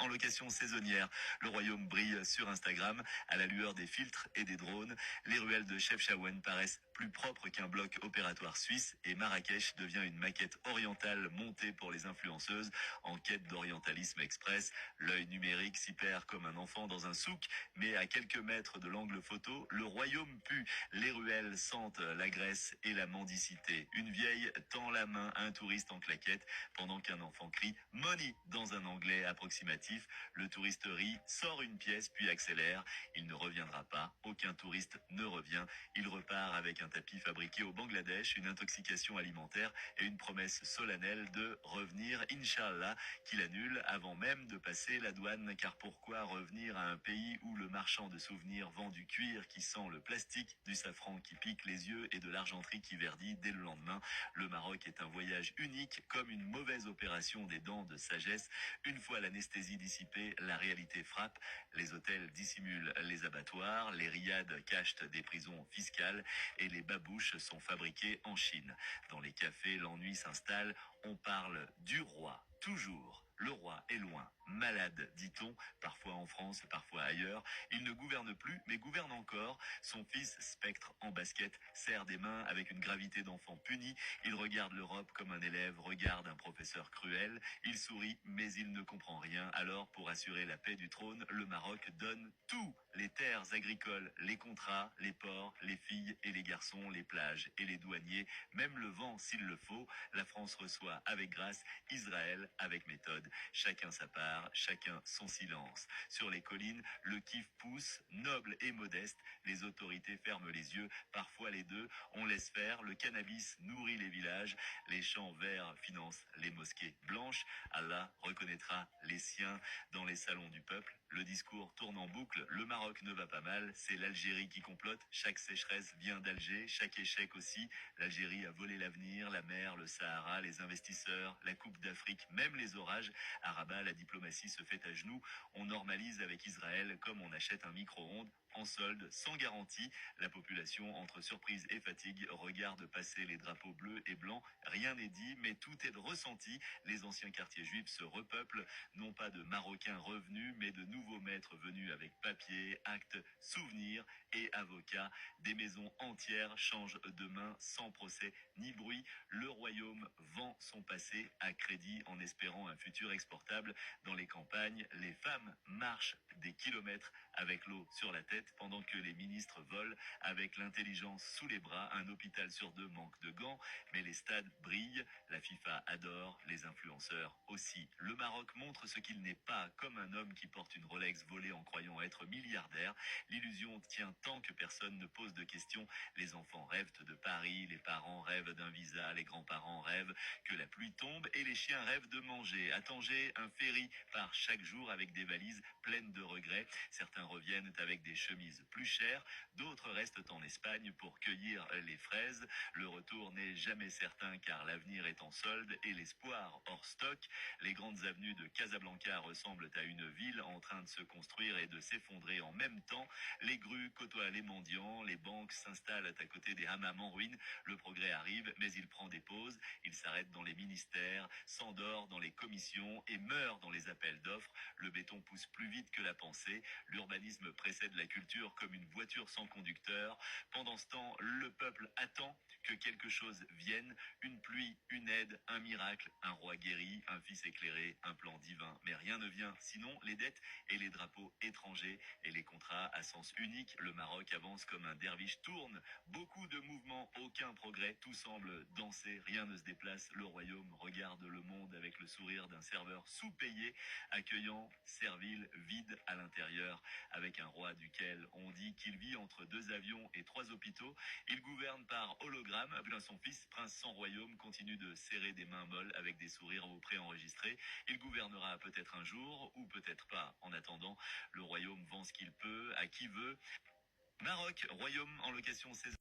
en location saisonnière. Le royaume brille sur Instagram à la lueur des filtres et des drones. Les ruelles de Chefchaouen paraissent plus propres qu'un bloc opératoire suisse et Marrakech devient une maquette orientale montée pour les influenceuses en quête d'orientalisme express. L'œil numérique s'y perd comme un enfant dans un souk, mais à quelques mètres de l'angle photo, le royaume pue. Les ruelles sentent la graisse et la mendicité. Une vieille tend la main à un touriste en claquette pendant qu'un enfant crie « Money » dans un anglais approximatif. Le touriste rit, sort une pièce puis accélère. Il ne reviendra pas. Aucun touriste ne revient. Il repart avec un tapis fabriqué au Bangladesh, une intoxication alimentaire et une promesse solennelle de revenir, Inch'Allah, qu'il annule avant même de passer la douane. Car pourquoi revenir à un pays où le marchand de souvenirs vend du cuir qui sent le plastique, du safran qui pique les yeux et de l'argenterie qui verdit dès le lendemain? Le Maroc est un voyage unique, comme une mauvaise opération des dents de sagesse. Une fois l'anesthésie dissipée, la réalité frappe. Les hôtels dissimulent les abattoirs, les riads cachent des prisons fiscales et les babouches sont fabriquées en Chine. Dans les cafés, l'ennui s'installe. On parle du roi, toujours. Le roi est loin, malade, dit-on, parfois en France, parfois ailleurs. Il ne gouverne plus, mais gouverne encore. Son fils, spectre en basket, serre des mains avec une gravité d'enfant puni. Il regarde l'Europe comme un élève regarde un professeur cruel. Il sourit, mais il ne comprend rien. Alors, pour assurer la paix du trône, le Maroc donne tout. Les terres agricoles, les contrats, les ports, les filles et les garçons, les plages et les douaniers, même le vent s'il le faut. La France reçoit avec grâce, Israël avec méthode. Chacun sa part, chacun son silence. Sur les collines, le kiff pousse, noble et modeste. Les autorités ferment les yeux, parfois les deux. On laisse faire, le cannabis nourrit les villages. Les champs verts financent les mosquées blanches. Allah reconnaîtra les siens dans les salons du peuple. Le discours tourne en boucle, le Maroc ne va pas mal, c'est l'Algérie qui complote, chaque sécheresse vient d'Alger, chaque échec aussi. L'Algérie a volé l'avenir, la mer, le Sahara, les investisseurs, la Coupe d'Afrique, même les orages. À Rabat, la diplomatie se fait à genoux, on normalise avec Israël comme on achète un micro-ondes. En solde, sans garantie, la population, entre surprise et fatigue, regarde passer les drapeaux bleus et blancs. Rien n'est dit, mais tout est ressenti. Les anciens quartiers juifs se repeuplent, non pas de Marocains revenus, mais de nouveaux maîtres venus avec papier, actes, souvenirs et avocats. Des maisons entières changent de main sans procès ni bruit. Le royaume vend son passé à crédit en espérant un futur exportable. Dans les campagnes, les femmes marchent des kilomètres avec l'eau sur la tête pendant que les ministres volent avec l'intelligence sous les bras. Un hôpital sur deux manque de gants, mais les stades brillent. La FIFA adore, les influenceurs aussi. Le Maroc montre ce qu'il n'est pas, comme un homme qui porte une Rolex volée en croyant être milliardaire. L'illusion tient tant que personne ne pose de questions. Les enfants rêvent de Paris, les parents rêvent d'un visa, les grands-parents rêvent que la pluie tombe et les chiens rêvent de manger. À Tanger, un ferry part chaque jour avec des valises pleines de regrets. Certains reviennent avec des chemises plus chères, d'autres restent en Espagne pour cueillir les fraises. Le retour n'est jamais certain car l'avenir est en solde et l'espoir hors stock. Les grandes avenues de Casablanca ressemblent à une ville en train de se construire et de s'effondrer en même temps. Les grues côtoient les mendiants, les banques s'installent à côté des hammams en ruine. Le progrès arrive, mais il prend des pauses. Il s'arrête dans les ministères, s'endort dans les commissions et meurt dans les appels d'offres. Le béton pousse plus vite que la pensée. L'urbanisme précède la culture comme une voiture sans conducteur. Pendant ce temps, le peuple attend que quelque chose vienne, une pluie, une aide, un miracle, un roi guéri, un fils éclairé, un plan divin. Mais rien ne vient, sinon les dettes et les drapeaux étrangers et les contrats à sens unique. Le Maroc avance comme un derviche tourne. Beaucoup de mouvements, aucun progrès, tout semble danser, rien ne se déplace. Le royaume regarde le monde avec le sourire d'un serveur sous-payé, accueillant, servile, vide à l'intérieur, avec un roi duquel on dit qu'il vit entre deux avions et trois hôpitaux. Il gouverne par hologramme. Son fils, prince sans royaume, continue de serrer des mains molles avec des sourires au préenregistrés. Il gouvernera peut-être un jour, ou peut-être pas. En attendant, le royaume vend ce qu'il peut, à qui veut. Maroc, royaume en location saisonnière.